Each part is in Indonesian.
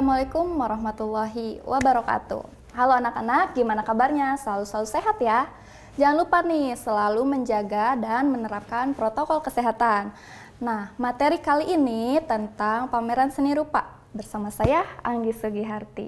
Assalamualaikum warahmatullahi wabarakatuh. Halo anak-anak, gimana kabarnya? Selalu sehat ya? Jangan lupa nih, selalu menjaga dan menerapkan protokol kesehatan. Nah, materi kali ini tentang pameran seni rupa. Bersama saya, Anggi Sugiharti.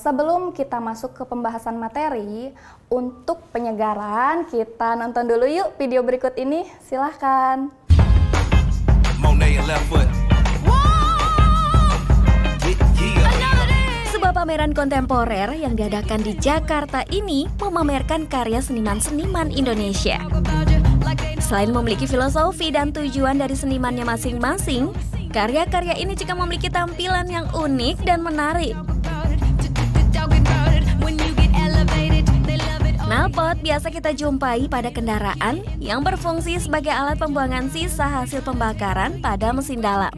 Sebelum kita masuk ke pembahasan materi, untuk penyegaran, kita nonton dulu yuk video berikut ini. Silahkan. Sebuah pameran kontemporer yang diadakan di Jakarta ini memamerkan karya seniman-seniman Indonesia. Selain memiliki filosofi dan tujuan dari senimannya masing-masing, karya-karya ini juga memiliki tampilan yang unik dan menarik. Knalpot biasa kita jumpai pada kendaraan yang berfungsi sebagai alat pembuangan sisa hasil pembakaran pada mesin dalam.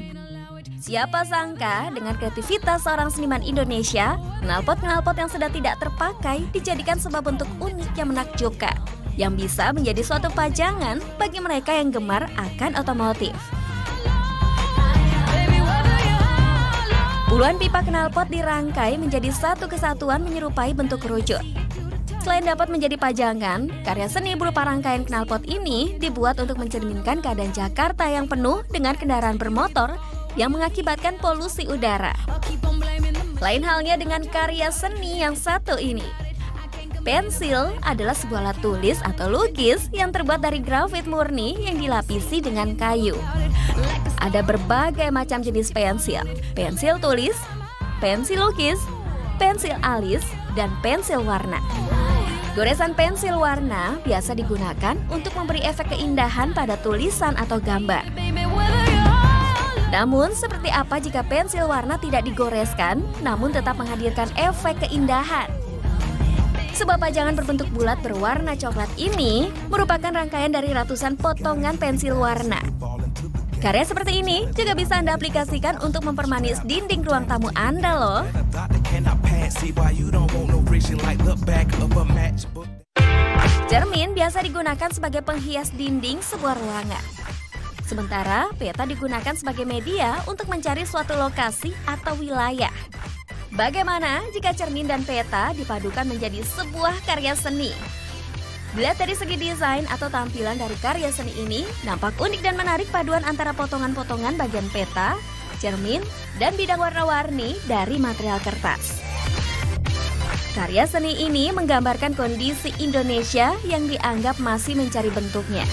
Siapa sangka dengan kreativitas seorang seniman Indonesia, knalpot-knalpot yang sudah tidak terpakai dijadikan sebuah bentuk unik yang menakjubkan, yang bisa menjadi suatu pajangan bagi mereka yang gemar akan otomotif. Puluhan pipa knalpot dirangkai menjadi satu kesatuan menyerupai bentuk kerucut. Selain dapat menjadi pajangan, karya seni berupa rangkaian knalpot ini dibuat untuk mencerminkan keadaan Jakarta yang penuh dengan kendaraan bermotor yang mengakibatkan polusi udara. Lain halnya dengan karya seni yang satu ini. Pensil adalah sebuah alat tulis atau lukis yang terbuat dari grafit murni yang dilapisi dengan kayu. Ada berbagai macam jenis pensil: pensil tulis, pensil lukis, pensil alis, dan pensil warna. Goresan pensil warna biasa digunakan untuk memberi efek keindahan pada tulisan atau gambar. Namun, seperti apa jika pensil warna tidak digoreskan, namun tetap menghadirkan efek keindahan? Sebuah pajangan berbentuk bulat berwarna coklat ini merupakan rangkaian dari ratusan potongan pensil warna. Karya seperti ini juga bisa Anda aplikasikan untuk mempermanis dinding ruang tamu Anda loh. Cermin biasa digunakan sebagai penghias dinding sebuah ruangan. Sementara peta digunakan sebagai media untuk mencari suatu lokasi atau wilayah. Bagaimana jika cermin dan peta dipadukan menjadi sebuah karya seni? Dilihat dari segi desain atau tampilan dari karya seni ini, nampak unik dan menarik paduan antara potongan-potongan bagian peta, cermin, dan bidang warna-warni dari material kertas. Karya seni ini menggambarkan kondisi Indonesia yang dianggap masih mencari bentuknya.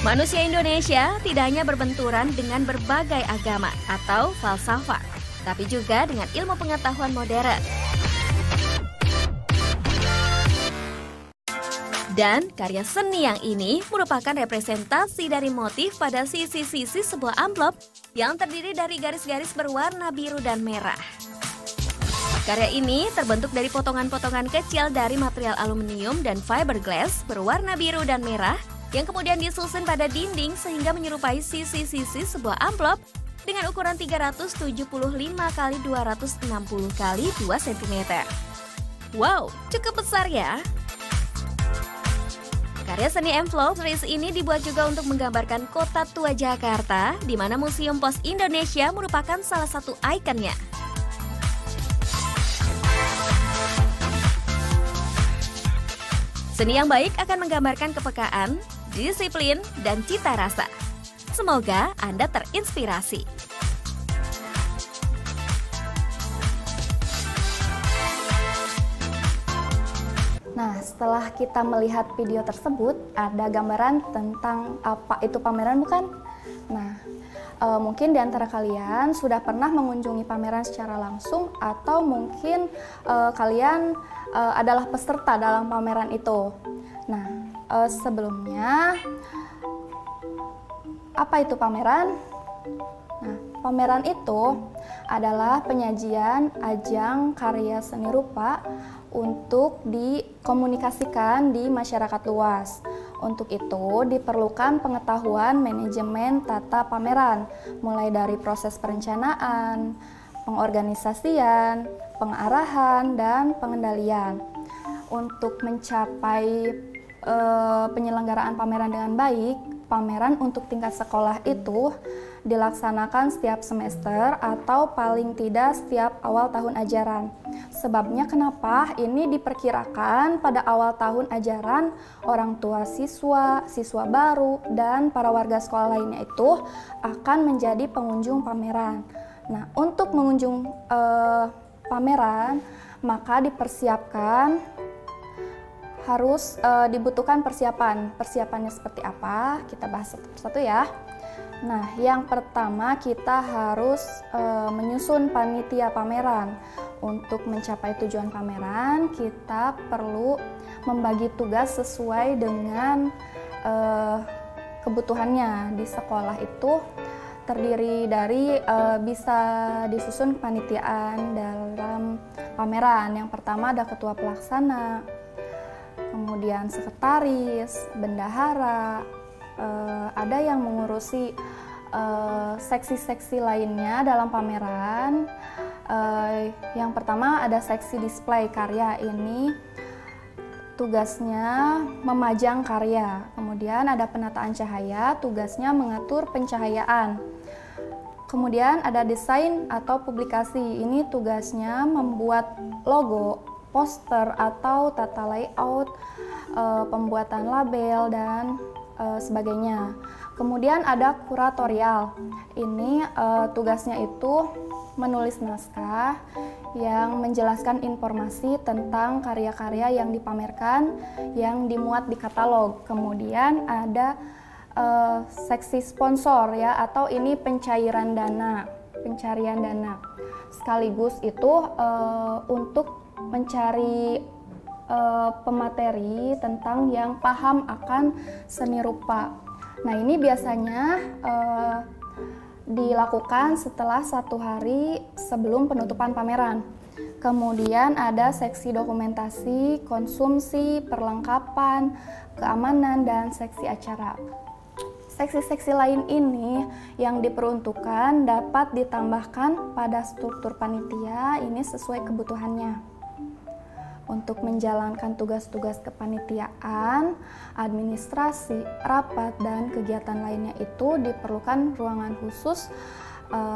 Manusia Indonesia tidak hanya berbenturan dengan berbagai agama atau falsafah, tapi juga dengan ilmu pengetahuan modern. Dan karya seni yang ini merupakan representasi dari motif pada sisi-sisi sebuah amplop yang terdiri dari garis-garis berwarna biru dan merah. Karya ini terbentuk dari potongan-potongan kecil dari material aluminium dan fiberglass berwarna biru dan merah yang kemudian disusun pada dinding sehingga menyerupai sisi-sisi sebuah amplop dengan ukuran 375 x 260 x 2 cm. Wow, cukup besar ya! Karya seni envelope series ini dibuat juga untuk menggambarkan kota tua Jakarta, di mana Museum Pos Indonesia merupakan salah satu ikonnya. Seni yang baik akan menggambarkan kepekaan, disiplin, dan cita rasa. Semoga Anda terinspirasi. Nah, setelah kita melihat video tersebut, ada gambaran tentang apa itu pameran bukan? Nah, mungkin di antara kalian sudah pernah mengunjungi pameran secara langsung atau mungkin kalian adalah peserta dalam pameran itu. Nah, sebelumnya, apa itu pameran? Nah, pameran itu adalah penyajian ajang karya seni rupa untuk dikomunikasikan di masyarakat luas. Untuk itu diperlukan pengetahuan manajemen tata pameran, mulai dari proses perencanaan, pengorganisasian, pengarahan, dan pengendalian. Untuk mencapai penyelenggaraan pameran dengan baik, pameran untuk tingkat sekolah itu dilaksanakan setiap semester atau paling tidak setiap awal tahun ajaran. Sebabnya kenapa? Ini diperkirakan pada awal tahun ajaran orang tua siswa, siswa baru, dan para warga sekolah lainnya itu akan menjadi pengunjung pameran. Nah, untuk mengunjung pameran, maka dipersiapkan harus dibutuhkan persiapan. Persiapannya seperti apa? Kita bahas satu persatu ya. Nah, yang pertama kita harus menyusun panitia pameran. Untuk mencapai tujuan pameran, kita perlu membagi tugas sesuai dengan kebutuhannya. Di sekolah itu terdiri dari bisa disusun kepanitiaan dalam pameran. Yang pertama ada ketua pelaksana, kemudian sekretaris, bendahara, ada yang mengurusi seksi-seksi lainnya dalam pameran. Yang pertama ada seksi display karya, ini tugasnya memajang karya. Kemudian ada penataan cahaya, tugasnya mengatur pencahayaan. Kemudian ada desain atau publikasi, ini tugasnya membuat logo, poster atau tata layout, pembuatan label dan sebagainya. Kemudian ada kuratorial, ini tugasnya itu menulis naskah yang menjelaskan informasi tentang karya-karya yang dipamerkan yang dimuat di katalog. Kemudian ada seksi sponsor ya, atau ini pencarian dana. Sekaligus itu untuk mencari pemateri tentang yang paham akan seni rupa. Nah, ini biasanya dilakukan setelah 1 hari sebelum penutupan pameran. Kemudian ada seksi dokumentasi, konsumsi, perlengkapan, keamanan, dan seksi acara. Seksi-seksi lain ini yang diperuntukkan dapat ditambahkan pada struktur panitia, ini sesuai kebutuhannya. Untuk menjalankan tugas-tugas kepanitiaan, administrasi, rapat, dan kegiatan lainnya itu diperlukan ruangan khusus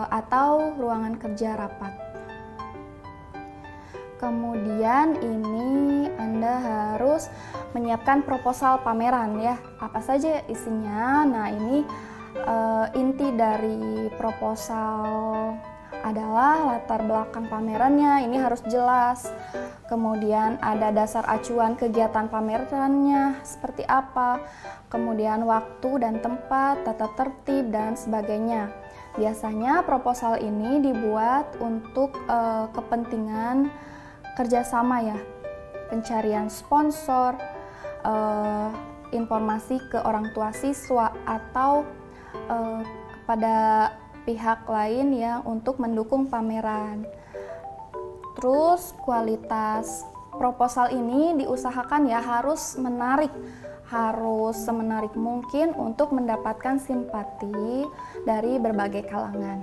atau ruangan kerja rapat. Kemudian ini Anda harus menyiapkan proposal pameran ya. Apa saja isinya? Nah, ini inti dari proposal adalah latar belakang pamerannya, ini harus jelas. Kemudian ada dasar acuan kegiatan pamerannya seperti apa, kemudian waktu dan tempat, tata tertib, dan sebagainya. Biasanya proposal ini dibuat untuk kepentingan kerjasama ya, pencarian sponsor, informasi ke orang tua siswa, atau kepada pihak lain yang untuk mendukung pameran. Terus kualitas proposal ini diusahakan ya harus menarik, harus semenarik mungkin untuk mendapatkan simpati dari berbagai kalangan.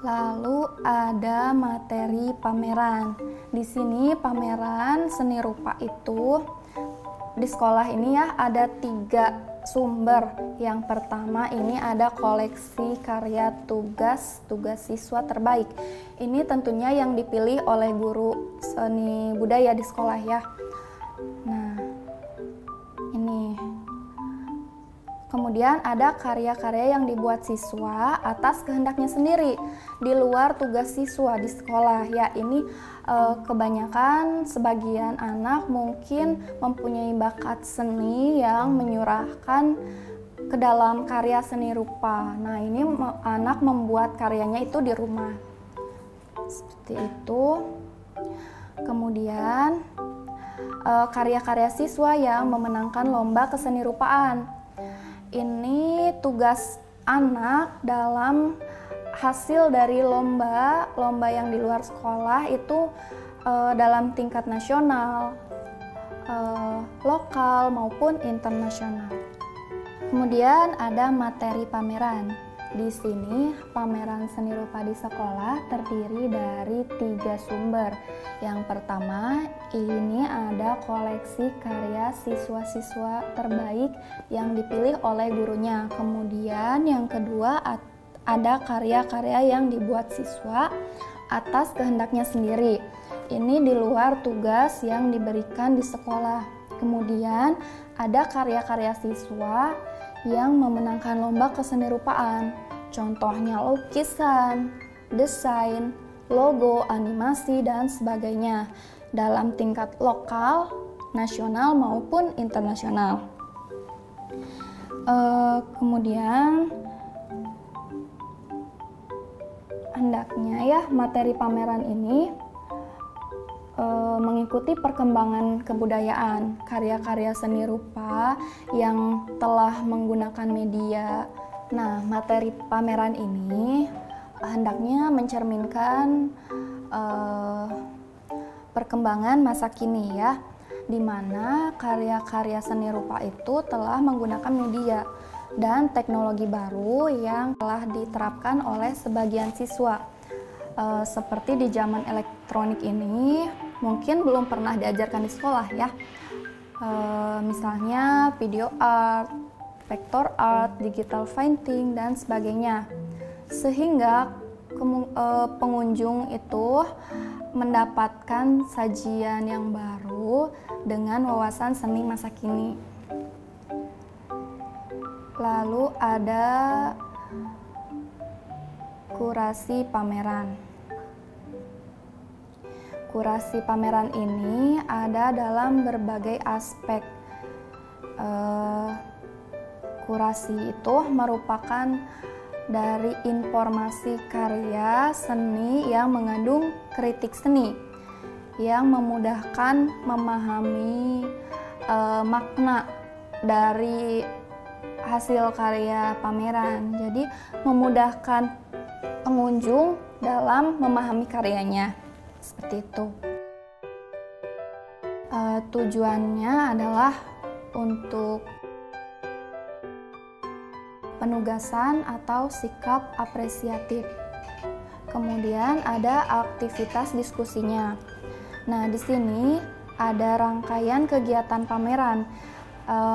Lalu ada materi pameran. Di sini pameran seni rupa itu di sekolah ini ya ada 3 sumber. Yang pertama ini ada koleksi karya tugas siswa terbaik. Ini tentunya yang dipilih oleh guru seni budaya di sekolah ya. Nah, ini. Kemudian ada karya-karya yang dibuat siswa atas kehendaknya sendiri di luar tugas siswa di sekolah ya. Ini kebanyakan sebagian anak mungkin mempunyai bakat seni yang menyurahkan ke dalam karya seni rupa. Nah, ini anak membuat karyanya itu di rumah. Seperti itu. Kemudian karya-karya siswa yang memenangkan lomba kesenirupaan. Ini tugas anak dalam hasil dari lomba yang di luar sekolah itu dalam tingkat nasional, lokal maupun internasional. Kemudian ada materi pameran. Di sini pameran seni rupa di sekolah terdiri dari 3 sumber. Yang pertama, ini ada koleksi karya siswa-siswa terbaik yang dipilih oleh gurunya. Kemudian yang kedua, ada karya-karya yang dibuat siswa atas kehendaknya sendiri. Ini di luar tugas yang diberikan di sekolah. Kemudian ada karya-karya siswa yang memenangkan lomba kesenirupaan. Contohnya lukisan, desain, logo, animasi, dan sebagainya dalam tingkat lokal, nasional, maupun internasional. Kemudian hendaknya ya materi pameran ini mengikuti perkembangan kebudayaan, karya-karya seni rupa yang telah menggunakan media. Nah, materi pameran ini hendaknya mencerminkan perkembangan masa kini ya, di mana karya-karya seni rupa itu telah menggunakan media dan teknologi baru yang telah diterapkan oleh sebagian siswa. Seperti di zaman elektronik ini mungkin belum pernah diajarkan di sekolah ya, misalnya video art, vector art, digital painting, dan sebagainya, sehingga pengunjung itu mendapatkan sajian yang baru dengan wawasan seni masa kini. Lalu ada kurasi pameran. Kurasi pameran ini ada dalam berbagai aspek. Kurasi itu merupakan dari informasi karya seni yang mengandung kritik seni, yang memudahkan memahami makna dari hasil karya pameran. Jadi memudahkan pengunjung dalam memahami karyanya, seperti itu. Tujuannya adalah untuk penugasan atau sikap apresiatif. Kemudian ada aktivitas diskusinya. Nah, di sini ada rangkaian kegiatan pameran.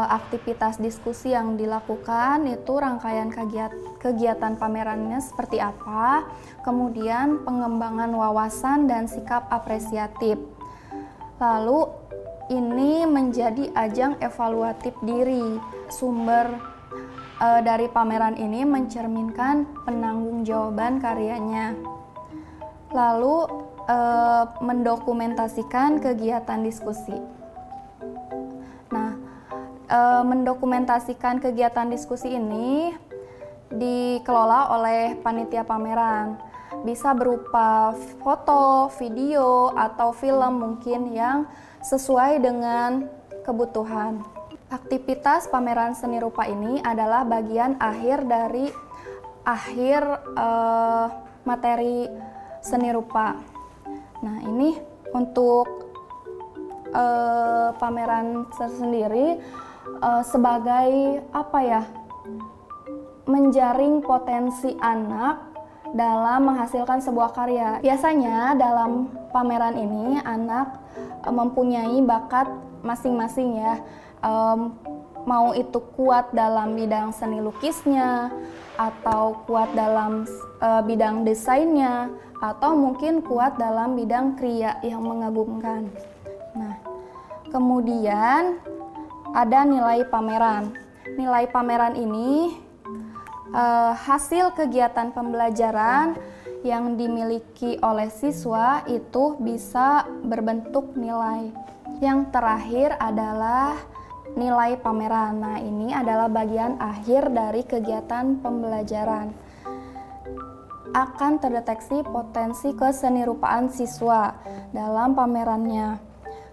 Aktivitas diskusi yang dilakukan itu rangkaian kegiatan pamerannya seperti apa, kemudian pengembangan wawasan dan sikap apresiatif. Lalu ini menjadi ajang evaluatif diri. Sumber dari pameran ini mencerminkan penanggung-jawaban karyanya. Lalu mendokumentasikan kegiatan diskusi. Mendokumentasikan kegiatan diskusi ini dikelola oleh panitia pameran. Bisa berupa foto, video, atau film mungkin yang sesuai dengan kebutuhan. Aktivitas pameran seni rupa ini adalah bagian akhir dari materi seni rupa. Nah, ini untuk pameran tersendiri sebagai menjaring potensi anak dalam menghasilkan sebuah karya. Biasanya dalam pameran ini anak mempunyai bakat masing-masing ya, mau itu kuat dalam bidang seni lukisnya, atau kuat dalam bidang desainnya, atau mungkin kuat dalam bidang kriya yang mengagumkan. Nah, kemudian ada nilai pameran. Nilai pameran ini hasil kegiatan pembelajaran yang dimiliki oleh siswa itu bisa berbentuk nilai. Yang terakhir adalah nilai pameran. Nah, ini adalah bagian akhir dari kegiatan pembelajaran. Akan terdeteksi potensi kesenirupaan siswa dalam pamerannya.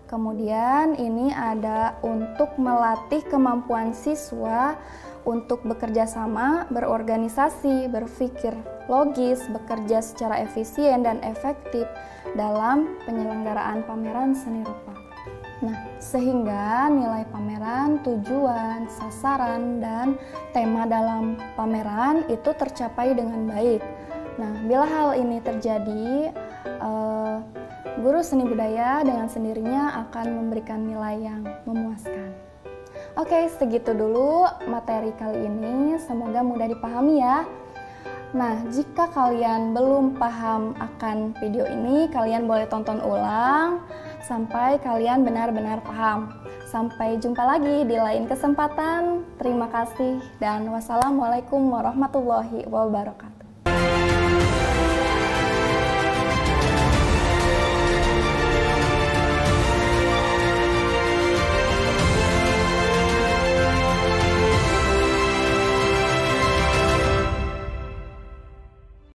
Kemudian ini ada untuk melatih kemampuan siswa untuk bekerja sama, berorganisasi, berpikir logis, bekerja secara efisien dan efektif dalam penyelenggaraan pameran seni rupa. Nah, sehingga nilai pameran, tujuan, sasaran, dan tema dalam pameran itu tercapai dengan baik. Nah, bila hal ini terjadi, guru seni budaya dengan sendirinya akan memberikan nilai yang memuaskan. Oke, segitu dulu materi kali ini. Semoga mudah dipahami ya. Nah, jika kalian belum paham akan video ini, kalian boleh tonton ulang sampai kalian benar-benar paham. Sampai jumpa lagi di lain kesempatan. Terima kasih dan wassalamualaikum warahmatullahi wabarakatuh.